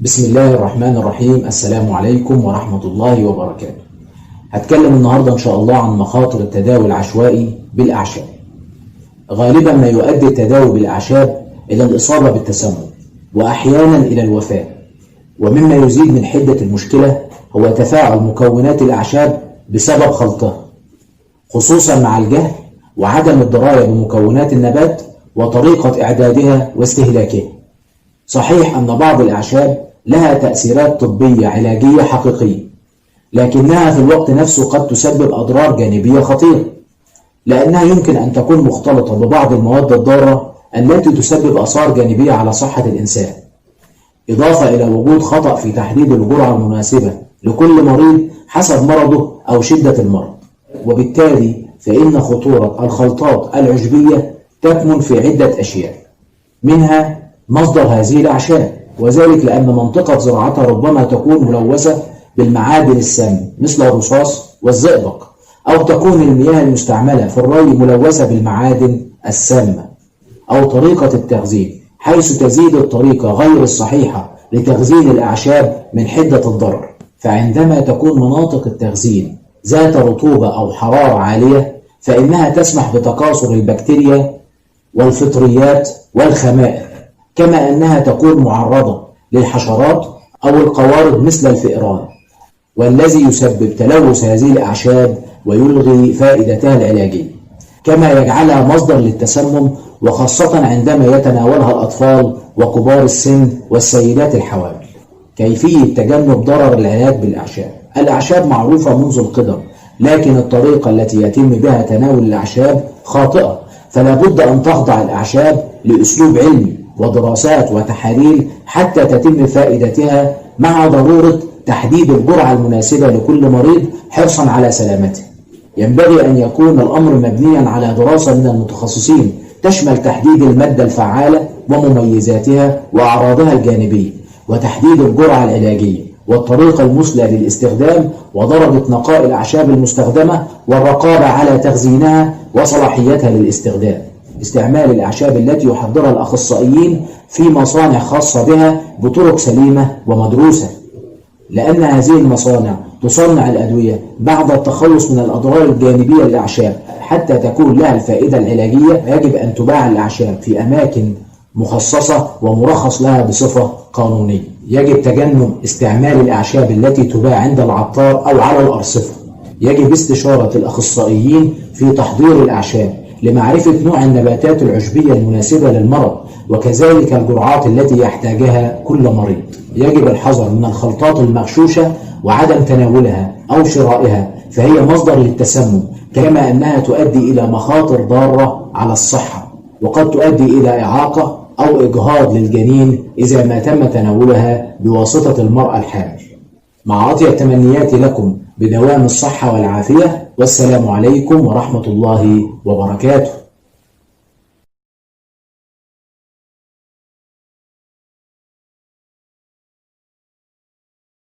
بسم الله الرحمن الرحيم. السلام عليكم ورحمة الله وبركاته. هتكلم النهاردة إن شاء الله عن مخاطر التداوي العشوائي بالأعشاب. غالبا ما يؤدي التداوي بالأعشاب إلى الإصابة بالتسمم وأحيانا إلى الوفاة، ومما يزيد من حدة المشكلة هو تفاعل مكونات الأعشاب بسبب خلطها، خصوصا مع الجهل وعدم الدراية بمكونات النبات وطريقة إعدادها واستهلاكها. صحيح أن بعض الأعشاب لها تأثيرات طبية علاجية حقيقية، لكنها في الوقت نفسه قد تسبب أضرار جانبية خطيرة، لأنها يمكن أن تكون مختلطة ببعض المواد الضارة التي تسبب آثار جانبية على صحة الإنسان، إضافة إلى وجود خطأ في تحديد الجرعة المناسبة لكل مريض حسب مرضه أو شدة المرض. وبالتالي فإن خطورة الخلطات العشبية تكمن في عدة أشياء، منها مصدر هذه الأعشاب، وذلك لأن منطقة زراعتها ربما تكون ملوثة بالمعادن السامة مثل الرصاص والزئبق، أو تكون المياه المستعملة في الري ملوثة بالمعادن السامة، أو طريقة التخزين حيث تزيد الطريقة غير الصحيحة لتخزين الأعشاب من حدة الضرر. فعندما تكون مناطق التخزين ذات رطوبة أو حرارة عالية فإنها تسمح بتكاثر البكتيريا والفطريات والخمائر، كما أنها تكون معرضة للحشرات أو القوارض مثل الفئران، والذي يسبب تلوث هذه الأعشاب ويلغي فائدتها العلاجية، كما يجعلها مصدر للتسمم، وخاصة عندما يتناولها الأطفال وكبار السن والسيدات الحوامل. كيفية تجنب ضرر العلاج بالأعشاب. الأعشاب معروفة منذ القدم، لكن الطريقة التي يتم بها تناول الأعشاب خاطئة، فلا بد أن تخضع الأعشاب لأسلوب علمي ودراسات وتحاليل حتى تتم فائدتها، مع ضرورة تحديد الجرعة المناسبة لكل مريض حرصا على سلامته. ينبغي أن يكون الأمر مبنيا على دراسة من المتخصصين تشمل تحديد المادة الفعالة ومميزاتها وأعراضها الجانبية، وتحديد الجرعة العلاجية والطريقة المثلى للاستخدام ودرجة نقاء الأعشاب المستخدمة والرقابة على تخزينها وصلاحيتها للاستخدام. استعمال الأعشاب التي يحضرها الأخصائيين في مصانع خاصة بها بطرق سليمة ومدروسة، لأن هذه المصانع تصنع الأدوية بعد التخلص من الأضرار الجانبية للأعشاب حتى تكون لها الفائدة العلاجية. يجب أن تباع الأعشاب في أماكن مخصصة ومرخص لها بصفة قانونية. يجب تجنب استعمال الأعشاب التي تباع عند العطار أو على الأرصفة. يجب استشارة الأخصائيين في تحضير الأعشاب لمعرفة نوع النباتات العشبية المناسبة للمرض، وكذلك الجرعات التي يحتاجها كل مريض. يجب الحذر من الخلطات المغشوشة وعدم تناولها أو شرائها، فهي مصدر للتسمم، كما أنها تؤدي إلى مخاطر ضارة على الصحة، وقد تؤدي إلى إعاقة أو إجهاض للجنين إذا ما تم تناولها بواسطة المرأة الحامل. مع أطيب تمنياتي لكم بدوام الصحة والعافية، والسلام عليكم ورحمة الله وبركاته.